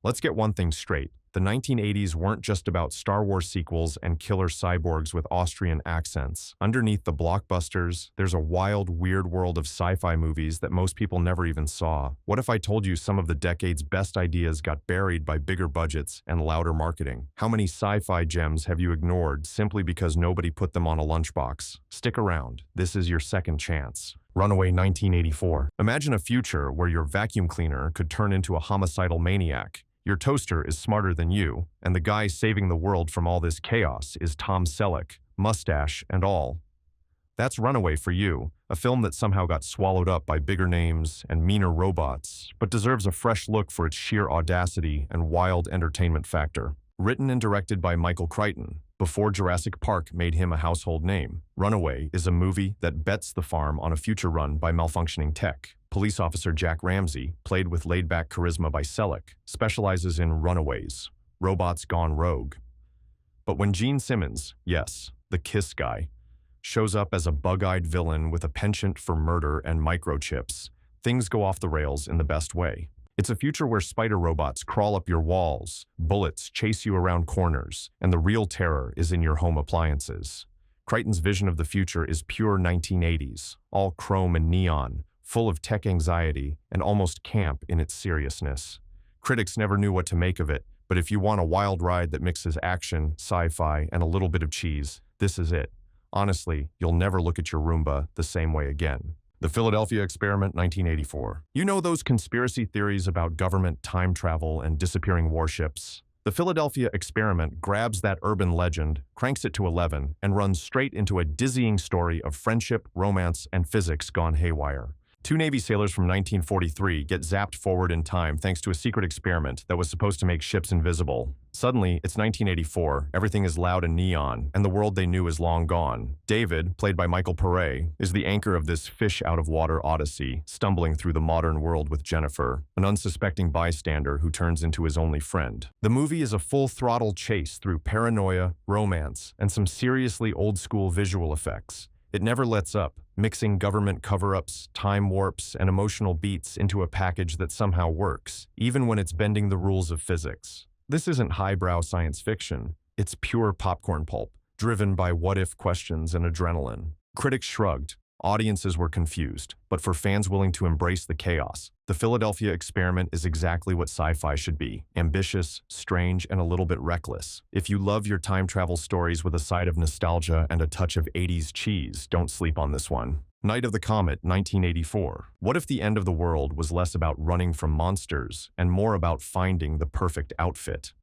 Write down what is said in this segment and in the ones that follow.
Let's get one thing straight. The 1980s weren't just about Star Wars sequels and killer cyborgs with Austrian accents. Underneath the blockbusters, there's a wild, weird world of sci-fi movies that most people never even saw. What if I told you some of the decade's best ideas got buried by bigger budgets and louder marketing? How many sci-fi gems have you ignored simply because nobody put them on a lunchbox? Stick around. This is your second chance. Runaway 1984. Imagine a future where your vacuum cleaner could turn into a homicidal maniac. Your toaster is smarter than you, and the guy saving the world from all this chaos is Tom Selleck, mustache and all. That's Runaway for you, a film that somehow got swallowed up by bigger names and meaner robots, but deserves a fresh look for its sheer audacity and wild entertainment factor. Written and directed by Michael Crichton, before Jurassic Park made him a household name, Runaway is a movie that bets the farm on a future run by malfunctioning tech. Police officer Jack Ramsey, played with laid-back charisma by Selleck, specializes in runaways, robots gone rogue. But when Gene Simmons, yes, the Kiss guy, shows up as a bug-eyed villain with a penchant for murder and microchips, things go off the rails in the best way. It's a future where spider robots crawl up your walls, bullets chase you around corners, and the real terror is in your home appliances. Crichton's vision of the future is pure 1980s, all chrome and neon, full of tech anxiety and almost camp in its seriousness. Critics never knew what to make of it, but if you want a wild ride that mixes action, sci-fi, and a little bit of cheese, this is it. Honestly, you'll never look at your Roomba the same way again. The Philadelphia Experiment, 1984. You know those conspiracy theories about government time travel and disappearing warships? The Philadelphia Experiment grabs that urban legend, cranks it to 11, and runs straight into a dizzying story of friendship, romance, and physics gone haywire. Two Navy sailors from 1943 get zapped forward in time thanks to a secret experiment that was supposed to make ships invisible. Suddenly, it's 1984, everything is loud and neon, and the world they knew is long gone. David, played by Michael Pare, is the anchor of this fish-out-of-water odyssey, stumbling through the modern world with Jennifer, an unsuspecting bystander who turns into his only friend. The movie is a full-throttle chase through paranoia, romance, and some seriously old-school visual effects. It never lets up, mixing government cover-ups, time warps, and emotional beats into a package that somehow works, even when it's bending the rules of physics. This isn't highbrow science fiction. It's pure popcorn pulp, driven by what-if questions and adrenaline. Critics shrugged. Audiences were confused, but for fans willing to embrace the chaos, the Philadelphia Experiment is exactly what sci-fi should be: ambitious, strange, and a little bit reckless. If you love your time travel stories with a side of nostalgia and a touch of 80s cheese, don't sleep on this one. Night of the Comet, 1984. What if the end of the world was less about running from monsters and more about finding the perfect outfit?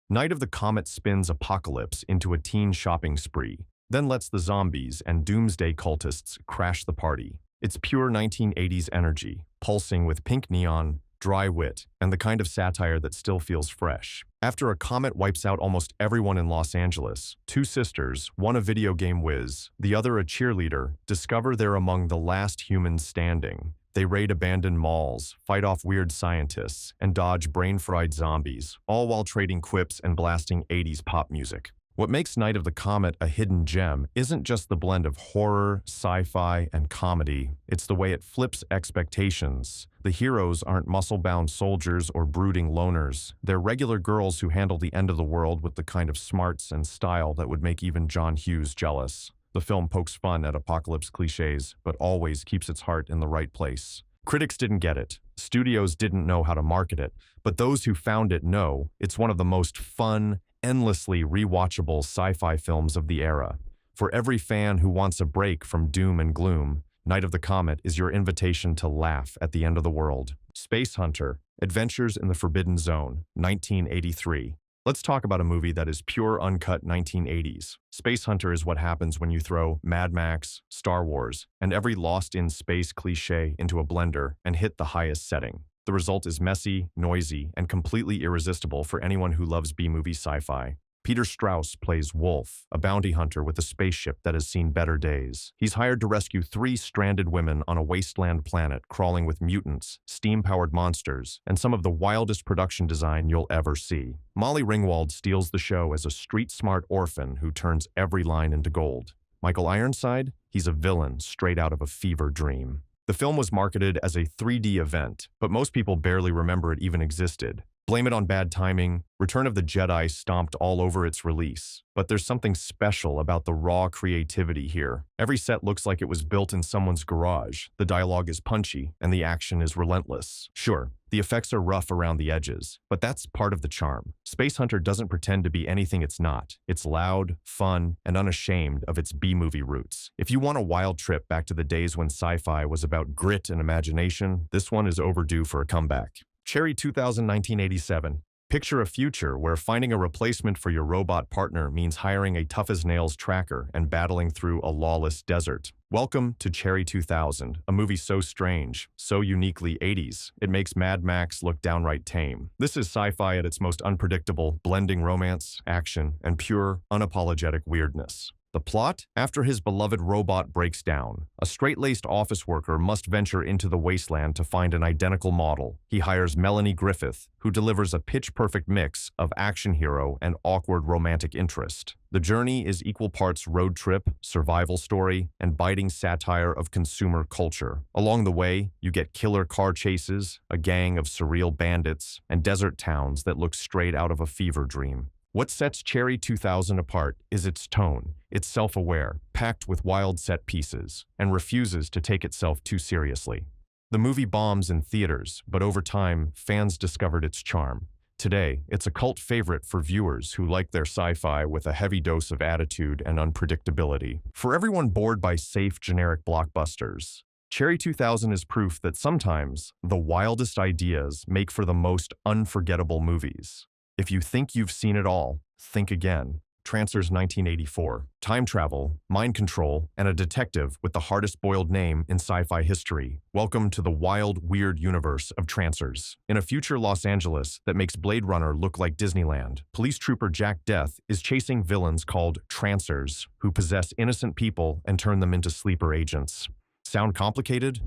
Night of the Comet spins apocalypse into a teen shopping spree, then lets the zombies and doomsday cultists crash the party. It's pure 1980s energy, pulsing with pink neon, dry wit, and the kind of satire that still feels fresh. After a comet wipes out almost everyone in Los Angeles, two sisters, one a video game whiz, the other a cheerleader, discover they're among the last humans standing. They raid abandoned malls, fight off weird scientists, and dodge brain-fried zombies, all while trading quips and blasting 80s pop music. What makes Night of the Comet a hidden gem isn't just the blend of horror, sci-fi, and comedy. It's the way it flips expectations. The heroes aren't muscle-bound soldiers or brooding loners. They're regular girls who handle the end of the world with the kind of smarts and style that would make even John Hughes jealous. The film pokes fun at apocalypse cliches, but always keeps its heart in the right place. Critics didn't get it. Studios didn't know how to market it. But those who found it know it's one of the most fun, endlessly rewatchable sci-fi films of the era. For every fan who wants a break from doom and gloom, Night of the Comet is your invitation to laugh at the end of the world. Spacehunter, Adventures in the Forbidden Zone, 1983. Let's talk about a movie that is pure uncut 1980s. Spacehunter is what happens when you throw Mad Max, Star Wars, and every lost-in-space cliché into a blender and hit the highest setting. The result is messy, noisy, and completely irresistible for anyone who loves B-movie sci-fi. Peter Strauss plays Wolf, a bounty hunter with a spaceship that has seen better days. He's hired to rescue 3 stranded women on a wasteland planet crawling with mutants, steam-powered monsters, and some of the wildest production design you'll ever see. Molly Ringwald steals the show as a street-smart orphan who turns every line into gold. Michael Ironside? He's a villain straight out of a fever dream. The film was marketed as a 3D event, but most people barely remember it even existed. Blame it on bad timing. Return of the Jedi stomped all over its release. But there's something special about the raw creativity here. Every set looks like it was built in someone's garage. The dialogue is punchy, and the action is relentless. Sure, the effects are rough around the edges, but that's part of the charm. Spacehunter doesn't pretend to be anything it's not. It's loud, fun, and unashamed of its B-movie roots. If you want a wild trip back to the days when sci-fi was about grit and imagination, this one is overdue for a comeback. Cherry 2000 1987. Picture a future where finding a replacement for your robot partner means hiring a tough-as-nails tracker and battling through a lawless desert. Welcome to Cherry 2000, a movie so strange, so uniquely 80s, it makes Mad Max look downright tame. This is sci-fi at its most unpredictable, blending romance, action, and pure, unapologetic weirdness. The plot? After his beloved robot breaks down, a straight-laced office worker must venture into the wasteland to find an identical model. He hires Melanie Griffith, who delivers a pitch-perfect mix of action hero and awkward romantic interest. The journey is equal parts road trip, survival story, and biting satire of consumer culture. Along the way, you get killer car chases, a gang of surreal bandits, and desert towns that look straight out of a fever dream. What sets Cherry 2000 apart is its tone. It's self-aware, packed with wild set pieces, and refuses to take itself too seriously. The movie bombs in theaters, but over time, fans discovered its charm. Today, it's a cult favorite for viewers who like their sci-fi with a heavy dose of attitude and unpredictability. For everyone bored by safe, generic blockbusters, Cherry 2000 is proof that sometimes the wildest ideas make for the most unforgettable movies. If you think you've seen it all, think again. Trancers 1984. Time travel, mind control, and a detective with the hardest-boiled name in sci-fi history. Welcome to the wild, weird universe of Trancers. In a future Los Angeles that makes Blade Runner look like Disneyland, police trooper Jack Death is chasing villains called Trancers, who possess innocent people and turn them into sleeper agents. Sound complicated?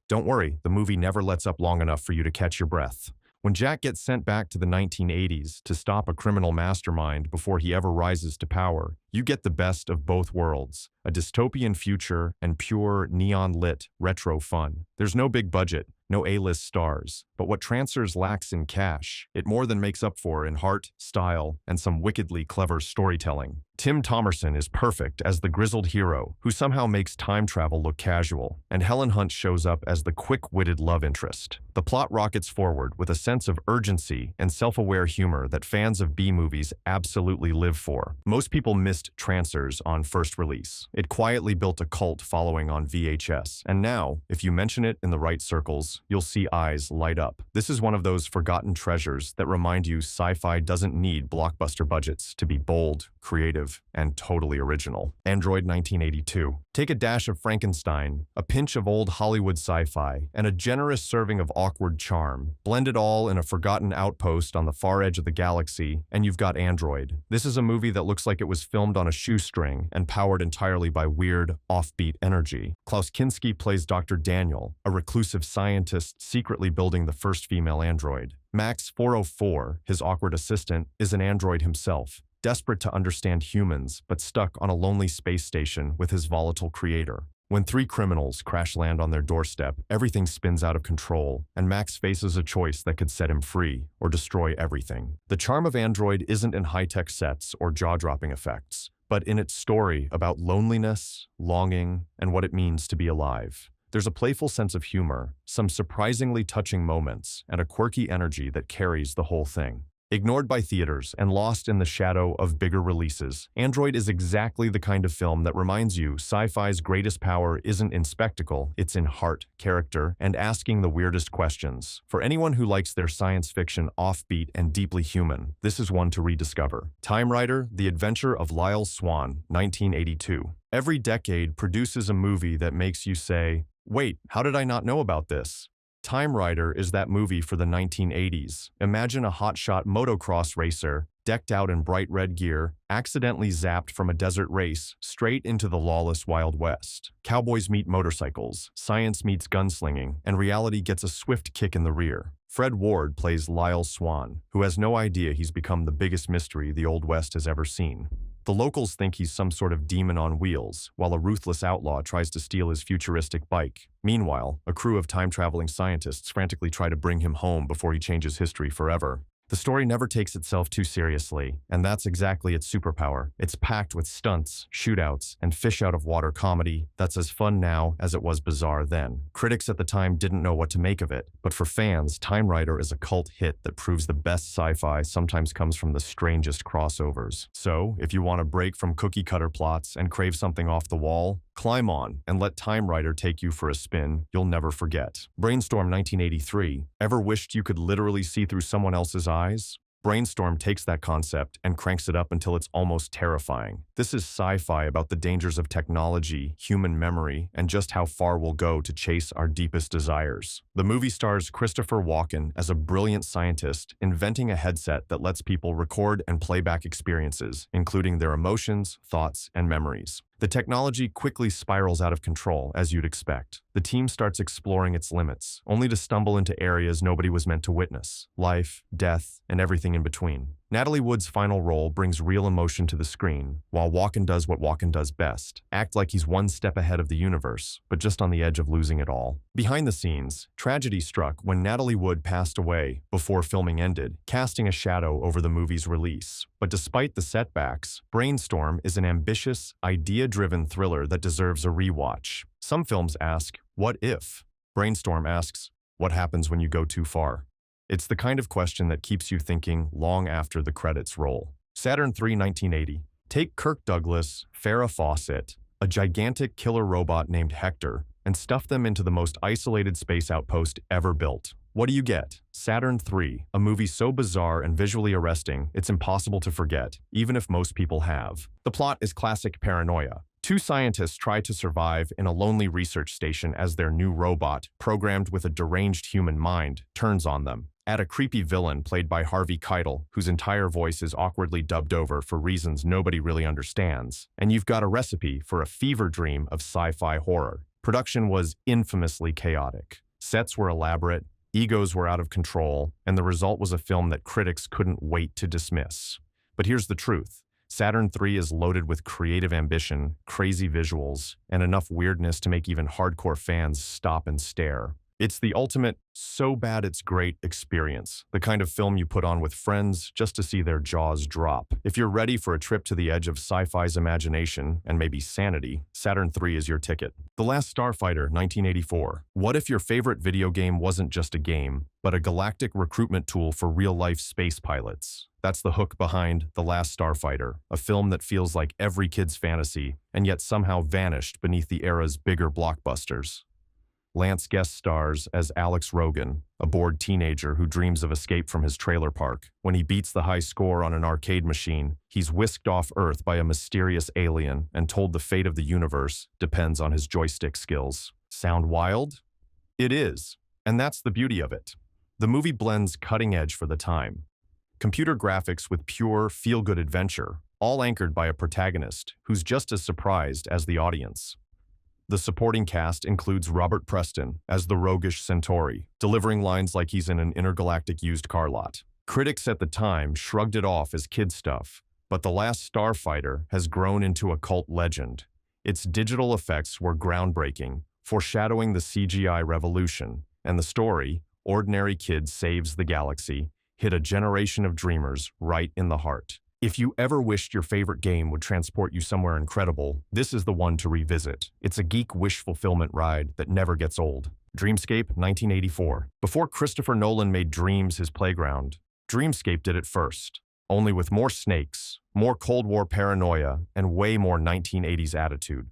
Don't worry, the movie never lets up long enough for you to catch your breath. When Jack gets sent back to the 1980s to stop a criminal mastermind before he ever rises to power, you get the best of both worlds, a dystopian future and pure, neon-lit, retro fun. There's no big budget, no A-list stars, but what Trancers lacks in cash, it more than makes up for in heart, style, and some wickedly clever storytelling. Tim Thomerson is perfect as the grizzled hero who somehow makes time travel look casual, and Helen Hunt shows up as the quick-witted love interest. The plot rockets forward with a sense of urgency and self-aware humor that fans of B-movies absolutely live for. Most people missed Trancers on first release. It quietly built a cult following on VHS, and now, if you mention it in the right circles, you'll see eyes light up. This is one of those forgotten treasures that remind you sci-fi doesn't need blockbuster budgets to be bold, creative, and totally original. Android 1982. Take a dash of Frankenstein, a pinch of old Hollywood sci-fi, and a generous serving of awkward charm. Blend it all in a forgotten outpost on the far edge of the galaxy, and you've got Android. This is a movie that looks like it was filmed on a shoestring and powered entirely by weird, offbeat energy. Klaus Kinski plays Dr. Daniel, a reclusive scientist secretly building the first female android. Max 404, his awkward assistant, is an android himself, desperate to understand humans, but stuck on a lonely space station with his volatile creator. When three criminals crash land on their doorstep, everything spins out of control, and Max faces a choice that could set him free or destroy everything. The charm of Android isn't in high-tech sets or jaw-dropping effects, but in its story about loneliness, longing, and what it means to be alive. There's a playful sense of humor, some surprisingly touching moments, and a quirky energy that carries the whole thing. Ignored by theaters and lost in the shadow of bigger releases, Android is exactly the kind of film that reminds you sci-fi's greatest power isn't in spectacle, it's in heart, character, and asking the weirdest questions. For anyone who likes their science fiction offbeat and deeply human, this is one to rediscover. Timerider, The Adventure of Lyle Swan, 1982. Every decade produces a movie that makes you say, "Wait, how did I not know about this?" Timerider is that movie for the 1980s. Imagine a hotshot motocross racer, decked out in bright red gear, accidentally zapped from a desert race straight into the lawless Wild West. Cowboys meet motorcycles, science meets gunslinging, and reality gets a swift kick in the rear. Fred Ward plays Lyle Swan, who has no idea he's become the biggest mystery the Old West has ever seen. The locals think he's some sort of demon on wheels, while a ruthless outlaw tries to steal his futuristic bike. Meanwhile, a crew of time-traveling scientists frantically try to bring him home before he changes history forever. The story never takes itself too seriously, and that's exactly its superpower. It's packed with stunts, shootouts, and fish-out-of-water comedy that's as fun now as it was bizarre then. Critics at the time didn't know what to make of it, but for fans, Timerider is a cult hit that proves the best sci-fi sometimes comes from the strangest crossovers. So, if you want a break from cookie-cutter plots and crave something off the wall, climb on and let Timerider take you for a spin you'll never forget. Brainstorm 1983. Ever wished you could literally see through someone else's eyes? Brainstorm takes that concept and cranks it up until it's almost terrifying. This is sci-fi about the dangers of technology, human memory, and just how far we'll go to chase our deepest desires. The movie stars Christopher Walken as a brilliant scientist inventing a headset that lets people record and play back experiences, including their emotions, thoughts, and memories. The technology quickly spirals out of control, as you'd expect. The team starts exploring its limits, only to stumble into areas nobody was meant to witness: life, death, and everything in between. Natalie Wood's final role brings real emotion to the screen, while Walken does what Walken does best: act like he's one step ahead of the universe, but just on the edge of losing it all. Behind the scenes, tragedy struck when Natalie Wood passed away before filming ended, casting a shadow over the movie's release. But despite the setbacks, Brainstorm is an ambitious, idea-driven thriller that deserves a rewatch. Some films ask, what if? Brainstorm asks, what happens when you go too far? It's the kind of question that keeps you thinking long after the credits roll. Saturn III 1980. Take Kirk Douglas, Farrah Fawcett, a gigantic killer robot named Hector, and stuff them into the most isolated space outpost ever built. What do you get? Saturn III, a movie so bizarre and visually arresting, it's impossible to forget, even if most people have. The plot is classic paranoia. Two scientists try to survive in a lonely research station as their new robot, programmed with a deranged human mind, turns on them. Add a creepy villain played by Harvey Keitel, whose entire voice is awkwardly dubbed over for reasons nobody really understands, and you've got a recipe for a fever dream of sci-fi horror. Production was infamously chaotic. Sets were elaborate, egos were out of control, and the result was a film that critics couldn't wait to dismiss. But here's the truth. Saturn III is loaded with creative ambition, crazy visuals, and enough weirdness to make even hardcore fans stop and stare. It's the ultimate so bad it's great experience, the kind of film you put on with friends just to see their jaws drop. If you're ready for a trip to the edge of sci-fi's imagination and maybe sanity, Saturn III is your ticket. The Last Starfighter, 1984. What if your favorite video game wasn't just a game, but a galactic recruitment tool for real-life space pilots? That's the hook behind The Last Starfighter, a film that feels like every kid's fantasy, and yet somehow vanished beneath the era's bigger blockbusters. Lance guest stars as Alex Rogan, a bored teenager who dreams of escape from his trailer park. When he beats the high score on an arcade machine, he's whisked off Earth by a mysterious alien and told the fate of the universe depends on his joystick skills. Sound wild? It is, and that's the beauty of it. The movie blends cutting edge for the time. Computer graphics with pure, feel-good adventure, all anchored by a protagonist who's just as surprised as the audience. The supporting cast includes Robert Preston as the roguish Centauri, delivering lines like he's in an intergalactic used car lot. Critics at the time shrugged it off as kid stuff, but The Last Starfighter has grown into a cult legend. Its digital effects were groundbreaking, foreshadowing the CGI revolution, and the story, Ordinary Kid Saves the Galaxy, hit a generation of dreamers right in the heart. If you ever wished your favorite game would transport you somewhere incredible, this is the one to revisit. It's a geek wish fulfillment ride that never gets old. Dreamscape, 1984. Before Christopher Nolan made dreams his playground, Dreamscape did it first, only with more snakes, more Cold War paranoia, and way more 1980s attitude.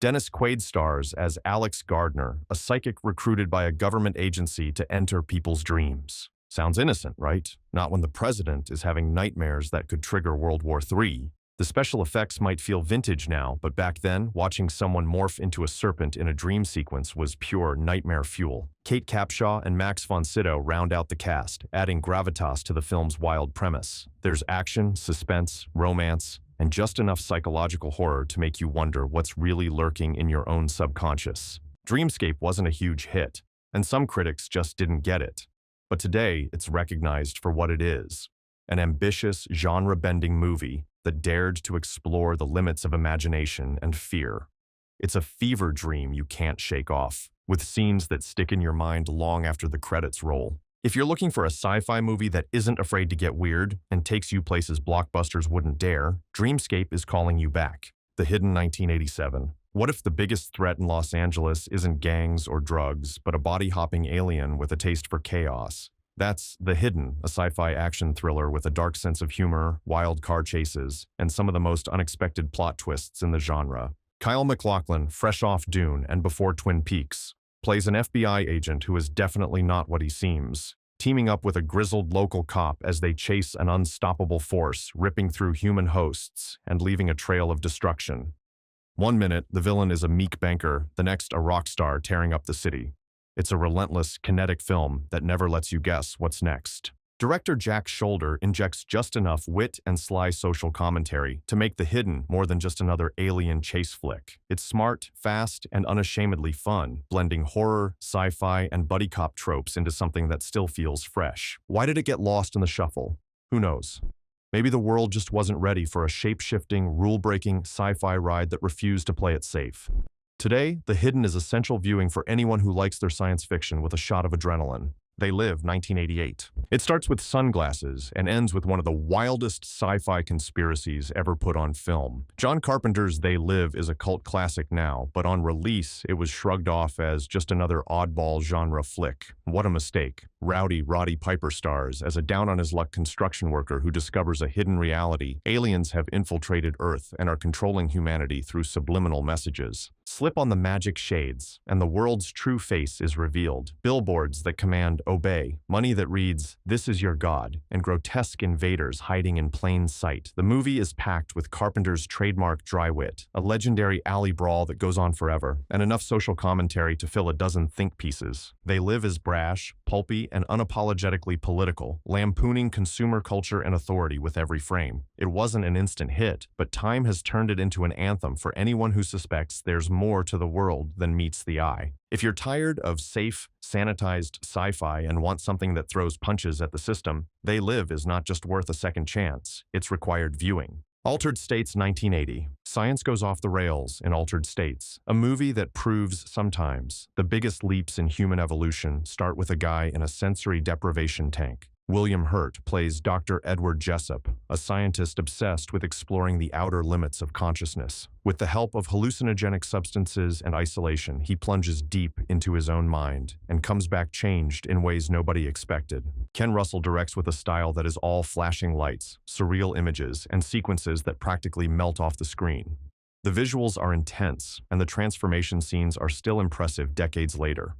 Dennis Quaid stars as Alex Gardner, a psychic recruited by a government agency to enter people's dreams. Sounds innocent, right? Not when the president is having nightmares that could trigger World War III. The special effects might feel vintage now, but back then, watching someone morph into a serpent in a dream sequence was pure nightmare fuel. Kate Capshaw and Max von Sydow round out the cast, adding gravitas to the film's wild premise. There's action, suspense, romance, and just enough psychological horror to make you wonder what's really lurking in your own subconscious. Dreamscape wasn't a huge hit, and some critics just didn't get it. But today, it's recognized for what it is, an ambitious, genre-bending movie that dared to explore the limits of imagination and fear. It's a fever dream you can't shake off, with scenes that stick in your mind long after the credits roll. If you're looking for a sci-fi movie that isn't afraid to get weird and takes you places blockbusters wouldn't dare, Dreamscape is calling you back. The Hidden 1987. What if the biggest threat in Los Angeles isn't gangs or drugs, but a body-hopping alien with a taste for chaos? That's The Hidden, a sci-fi action thriller with a dark sense of humor, wild car chases, and some of the most unexpected plot twists in the genre. Kyle MacLachlan, fresh off Dune and before Twin Peaks, plays an FBI agent who is definitely not what he seems, teaming up with a grizzled local cop as they chase an unstoppable force ripping through human hosts and leaving a trail of destruction. One minute, the villain is a meek banker, the next a rock star tearing up the city. It's a relentless, kinetic film that never lets you guess what's next. Director Jack Shoulder injects just enough wit and sly social commentary to make The Hidden more than just another alien chase flick. It's smart, fast, and unashamedly fun, blending horror, sci-fi, and buddy cop tropes into something that still feels fresh. Why did it get lost in the shuffle? Who knows? Maybe the world just wasn't ready for a shape-shifting, rule-breaking sci-fi ride that refused to play it safe. Today, The Hidden is essential viewing for anyone who likes their science fiction with a shot of adrenaline. They Live, 1988. It starts with sunglasses and ends with one of the wildest sci-fi conspiracies ever put on film. John Carpenter's They Live is a cult classic now, but on release, it was shrugged off as just another oddball genre flick. What a mistake. Rowdy Roddy Piper stars as a down-on-his-luck construction worker who discovers a hidden reality. Aliens have infiltrated Earth and are controlling humanity through subliminal messages. Slip on the magic shades, and the world's true face is revealed. Billboards that command obey, money that reads, "This is your God," and grotesque invaders hiding in plain sight. The movie is packed with Carpenter's trademark dry wit, a legendary alley brawl that goes on forever, and enough social commentary to fill a dozen think pieces. They Live is brash, pulpy, and unapologetically political, lampooning consumer culture and authority with every frame. It wasn't an instant hit, but time has turned it into an anthem for anyone who suspects there's more to the world than meets the eye. If you're tired of safe, sanitized sci-fi and want something that throws punches at the system, They Live is not just worth a second chance, it's required viewing. Altered States 1980. Science goes off the rails in Altered States, a movie that proves sometimes the biggest leaps in human evolution start with a guy in a sensory deprivation tank. William Hurt plays Dr. Edward Jessup, a scientist obsessed with exploring the outer limits of consciousness. With the help of hallucinogenic substances and isolation, he plunges deep into his own mind and comes back changed in ways nobody expected. Ken Russell directs with a style that is all flashing lights, surreal images, and sequences that practically melt off the screen. The visuals are intense, and the transformation scenes are still impressive decades later.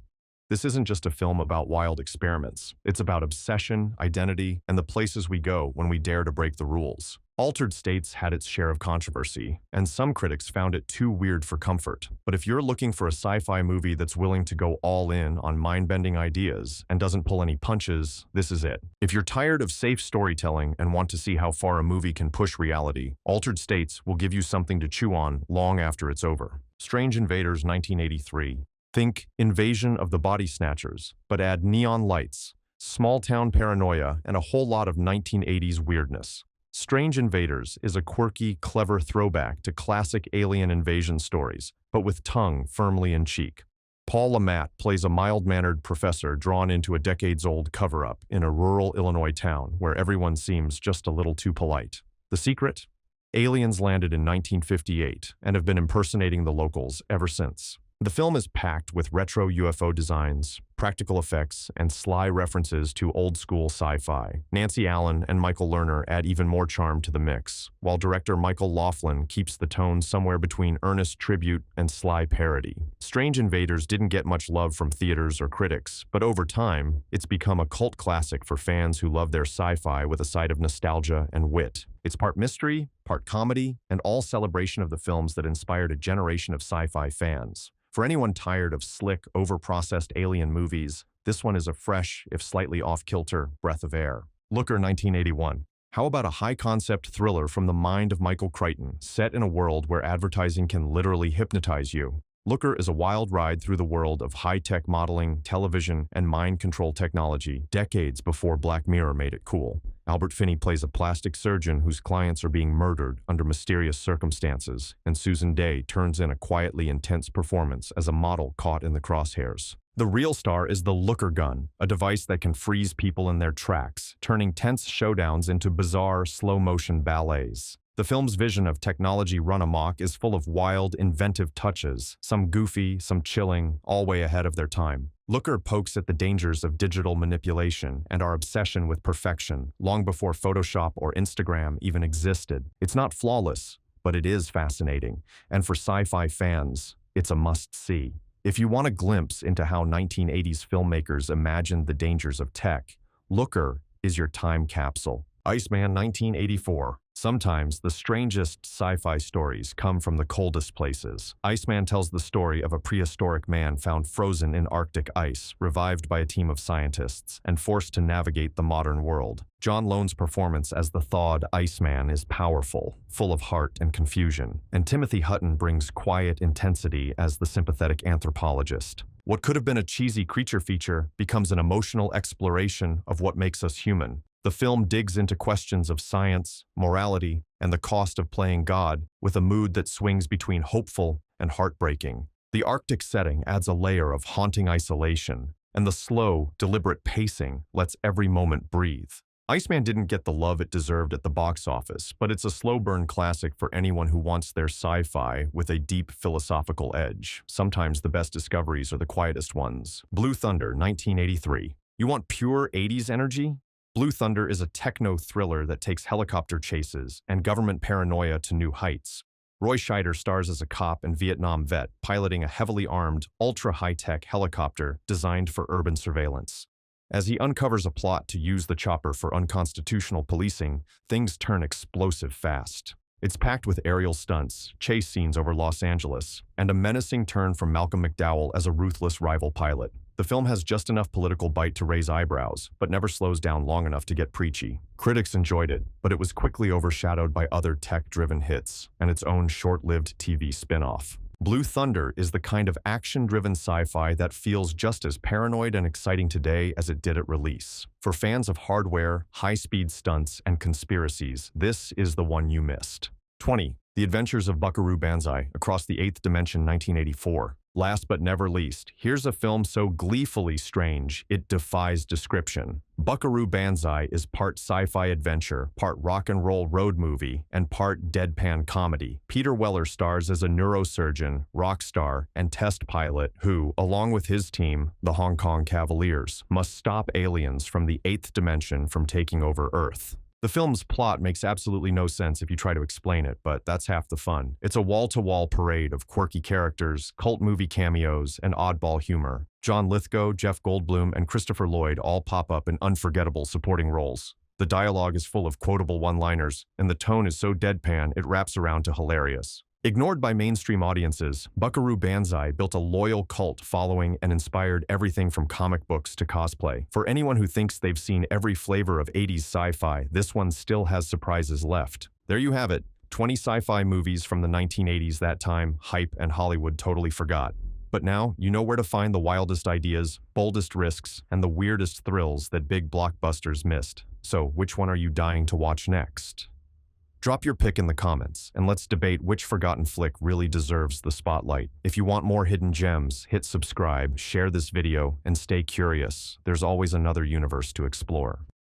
This isn't just a film about wild experiments. It's about obsession, identity, and the places we go when we dare to break the rules. Altered States had its share of controversy, and some critics found it too weird for comfort. But if you're looking for a sci-fi movie that's willing to go all in on mind-bending ideas and doesn't pull any punches, this is it. If you're tired of safe storytelling and want to see how far a movie can push reality, Altered States will give you something to chew on long after it's over. Strange Invaders, 1983. Think Invasion of the Body Snatchers, but add neon lights, small-town paranoia, and a whole lot of 1980s weirdness. Strange Invaders is a quirky, clever throwback to classic alien invasion stories, but with tongue firmly in cheek. Paul LeMat plays a mild-mannered professor drawn into a decades-old cover-up in a rural Illinois town where everyone seems just a little too polite. The secret? Aliens landed in 1958 and have been impersonating the locals ever since. The film is packed with retro UFO designs, practical effects, and sly references to old-school sci-fi. Nancy Allen and Michael Lerner add even more charm to the mix, while director Michael Laughlin keeps the tone somewhere between earnest tribute and sly parody. Strange Invaders didn't get much love from theaters or critics, but over time, it's become a cult classic for fans who love their sci-fi with a side of nostalgia and wit. It's part mystery, part comedy, and all celebration of the films that inspired a generation of sci-fi fans. For anyone tired of slick, over-processed alien movies, this one is a fresh, if slightly off-kilter, breath of air. Looker, 1981. How about a high-concept thriller from the mind of Michael Crichton, set in a world where advertising can literally hypnotize you? Looker is a wild ride through the world of high-tech modeling, television, and mind control technology, decades before Black Mirror made it cool. Albert Finney plays a plastic surgeon whose clients are being murdered under mysterious circumstances, and Susan Day turns in a quietly intense performance as a model caught in the crosshairs. The real star is the looker gun, a device that can freeze people in their tracks, turning tense showdowns into bizarre, slow-motion ballets. The film's vision of technology run amok is full of wild, inventive touches, some goofy, some chilling, all way ahead of their time. Looker pokes at the dangers of digital manipulation and our obsession with perfection, long before Photoshop or Instagram even existed. It's not flawless, but it is fascinating, and for sci-fi fans, it's a must-see. If you want a glimpse into how 1980s filmmakers imagined the dangers of tech, Looker is your time capsule. Iceman 1984. Sometimes the strangest sci-fi stories come from the coldest places. Iceman tells the story of a prehistoric man found frozen in Arctic ice, revived by a team of scientists, and forced to navigate the modern world. John Lone's performance as the thawed Iceman is powerful, full of heart and confusion, and Timothy Hutton brings quiet intensity as the sympathetic anthropologist. What could have been a cheesy creature feature becomes an emotional exploration of what makes us human. The film digs into questions of science, morality, and the cost of playing God with a mood that swings between hopeful and heartbreaking. The Arctic setting adds a layer of haunting isolation, and the slow, deliberate pacing lets every moment breathe. Iceman didn't get the love it deserved at the box office, but it's a slow-burn classic for anyone who wants their sci-fi with a deep philosophical edge. Sometimes the best discoveries are the quietest ones. Blue Thunder, 1983. You want pure 80s energy? Blue Thunder is a techno-thriller that takes helicopter chases and government paranoia to new heights. Roy Scheider stars as a cop and Vietnam vet piloting a heavily armed, ultra-high-tech helicopter designed for urban surveillance. As he uncovers a plot to use the chopper for unconstitutional policing, things turn explosive fast. It's packed with aerial stunts, chase scenes over Los Angeles, and a menacing turn from Malcolm McDowell as a ruthless rival pilot. The film has just enough political bite to raise eyebrows, but never slows down long enough to get preachy. Critics enjoyed it, but it was quickly overshadowed by other tech-driven hits and its own short-lived TV spin-off. Blue Thunder is the kind of action-driven sci-fi that feels just as paranoid and exciting today as it did at release. For fans of hardware, high-speed stunts, and conspiracies, this is the one you missed. 20. The Adventures of Buckaroo Banzai, Across the Eighth Dimension, 1984. Last but never least, here's a film so gleefully strange, it defies description. Buckaroo Banzai is part sci-fi adventure, part rock and roll road movie, and part deadpan comedy. Peter Weller stars as a neurosurgeon, rock star, and test pilot who, along with his team, the Hong Kong Cavaliers, must stop aliens from the eighth dimension from taking over Earth. The film's plot makes absolutely no sense if you try to explain it, but that's half the fun. It's a wall-to-wall parade of quirky characters, cult movie cameos, and oddball humor. John Lithgow, Jeff Goldblum, and Christopher Lloyd all pop up in unforgettable supporting roles. The dialogue is full of quotable one-liners, and the tone is so deadpan it wraps around to hilarious. Ignored by mainstream audiences, Buckaroo Banzai built a loyal cult following and inspired everything from comic books to cosplay. For anyone who thinks they've seen every flavor of 80s sci-fi, this one still has surprises left. There you have it, 20 sci-fi movies from the 1980s that time, hype and Hollywood totally forgot. But now, you know where to find the wildest ideas, boldest risks, and the weirdest thrills that big blockbusters missed. So, which one are you dying to watch next? Drop your pick in the comments, and let's debate which forgotten flick really deserves the spotlight. If you want more hidden gems, hit subscribe, share this video, and stay curious. There's always another universe to explore.